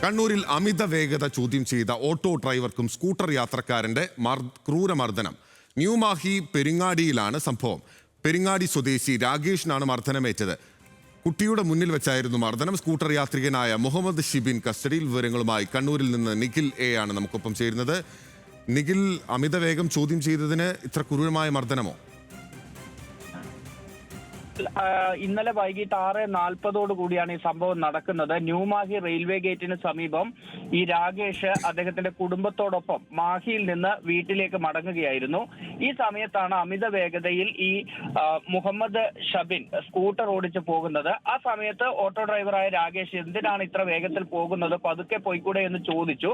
കണ്ണൂരിൽ അമിത വേഗത ചോദ്യം ചെയ്ത ഓട്ടോ ഡ്രൈവർക്കും സ്കൂട്ടർ യാത്രക്കാരന്റെ ക്രൂരമർദ്ദനം. ന്യൂമാഹി പെരിങ്ങാടിയിലാണ് സംഭവം. പെരിങ്ങാടി സ്വദേശി രാകേഷിനാണ് മർദ്ദനമേറ്റത്. കുട്ടിയുടെ മുന്നിൽ വെച്ചായിരുന്നു മർദ്ദനം. സ്കൂട്ടർ യാത്രികനായ മുഹമ്മദ് ഷിബിൻ കസ്റ്റഡിയിൽ. വിവരങ്ങളുമായി കണ്ണൂരിൽ നിന്ന് നിഖിൽ എ ആണ് നമുക്കൊപ്പം ചേരുന്നത്. നിഖിൽ, അമിത വേഗം ചോദ്യം ചെയ്തതിന് ഇത്ര ക്രൂരമായ മർദ്ദനമോ? ഇന്നലെ വൈകിട്ട് 6:40 കൂടിയാണ് ഈ സംഭവം നടക്കുന്നത്. ന്യൂമാഹി റെയിൽവേ ഗേറ്റിന് സമീപം ഈ രാകേഷ് അദ്ദേഹത്തിന്റെ കുടുംബത്തോടൊപ്പം മാഹിയിൽ നിന്ന് വീട്ടിലേക്ക് മടങ്ങുകയായിരുന്നു. ഈ സമയത്താണ് അമിത വേഗതയിൽ ഈ മുഹമ്മദ് ഷബിൻ സ്കൂട്ടർ ഓടിച്ച് പോകുന്നത്. ആ സമയത്ത് ഓട്ടോ ഡ്രൈവറായ രാകേഷ് എന്തിനാണ് ഇത്ര വേഗത്തിൽ പോകുന്നത്, പതുക്കെ പോയിക്കൂടെ എന്ന് ചോദിച്ചു.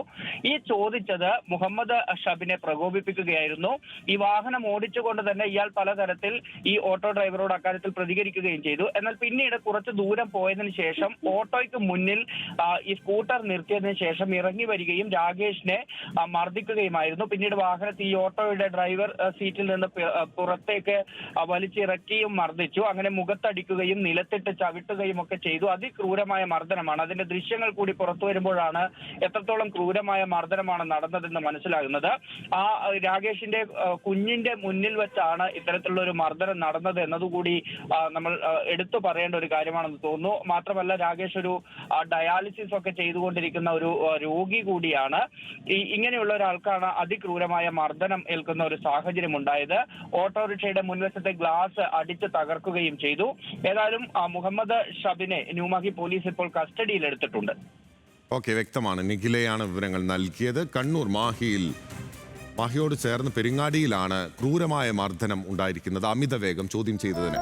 ഈ ചോദിച്ചത് മുഹമ്മദ് ഷബിനെ പ്രകോപിപ്പിക്കുകയായിരുന്നു. ഈ വാഹനം ഓടിച്ചുകൊണ്ട് തന്നെ ഇയാൾ പലതരത്തിൽ ഈ ഓട്ടോ ഡ്രൈവറോട് അക്കാര്യത്തിൽ പ്രതികരിക്കുകയും ചെയ്തു. എന്നാൽ പിന്നീട് കുറച്ച് ദൂരം പോയതിനു ശേഷം ഓട്ടോയ്ക്ക് മുന്നിൽ ഈ സ്കൂട്ടർ നിർത്തിയതിനു ശേഷം ഇറങ്ങി വരികയും രാകേഷിനെ മർദ്ദിക്കുകയുമായിരുന്നു. പിന്നീട് വാഹനത്തിൽ ഈ ഓട്ടോയുടെ ഡ്രൈവർ സീറ്റിൽ നിന്ന് പുറത്തേക്ക് വലിച്ചിറക്കിയും മർദ്ദിച്ചു. അങ്ങനെ മുഖത്തടിക്കുകയും നിലത്തിട്ട് ചവിട്ടുകയും ഒക്കെ ചെയ്തു. അതിക്രൂരമായ മർദ്ദനമാണ്. അതിന്റെ ദൃശ്യങ്ങൾ കൂടി പുറത്തു വരുമ്പോഴാണ് എത്രത്തോളം ക്രൂരമായ മർദ്ദനമാണ് നടന്നതെന്ന് മനസ്സിലാകുന്നത്. ആ രാകേഷിന്റെ കുഞ്ഞിന്റെ മുന്നിൽ വെച്ചാണ് ഇത്തരത്തിലുള്ള ഒരു മർദ്ദനം നടന്നത് എന്നതുകൂടി നമ്മൾ എടുത്തു പറയേണ്ട ഒരു കാര്യമാണെന്ന് തോന്നുന്നു. മാത്രമല്ല, രാകേഷ് ഒരു ഡയാലിസിസ് ഒക്കെ ചെയ്തുകൊണ്ടിരിക്കുന്ന ഒരു രോഗി കൂടിയാണ്. ഇങ്ങനെയുള്ള ഒരാൾക്കാണ് അതിക്രൂരമായ മർദ്ദനം ഏൽക്കുന്ന ഒരു സാഹചര്യം ഉണ്ടായത്. ഓട്ടോറിക്ഷയുടെ മുൻവശത്തെ ഗ്ലാസ് അടിച്ച് തകർക്കുകയും ചെയ്തു. ഏതായാലും മുഹമ്മദ് ഷബിനെ ന്യൂമാഹി പോലീസ് ഇപ്പോൾ കസ്റ്റഡിയിൽ എടുത്തിട്ടുണ്ട്. ഓക്കെ, വ്യക്തമാണ്. നിഖിലയാണ് വിവരങ്ങൾ നൽകിയത്. കണ്ണൂർ മാഹിയോട് ചേർന്ന് പെരിങ്ങാടിയിലാണ് ക്രൂരമായ മർദ്ദനം ഉണ്ടായിരിക്കുന്നത്. അമിത വേഗം ചോദ്യം ചെയ്തതിന്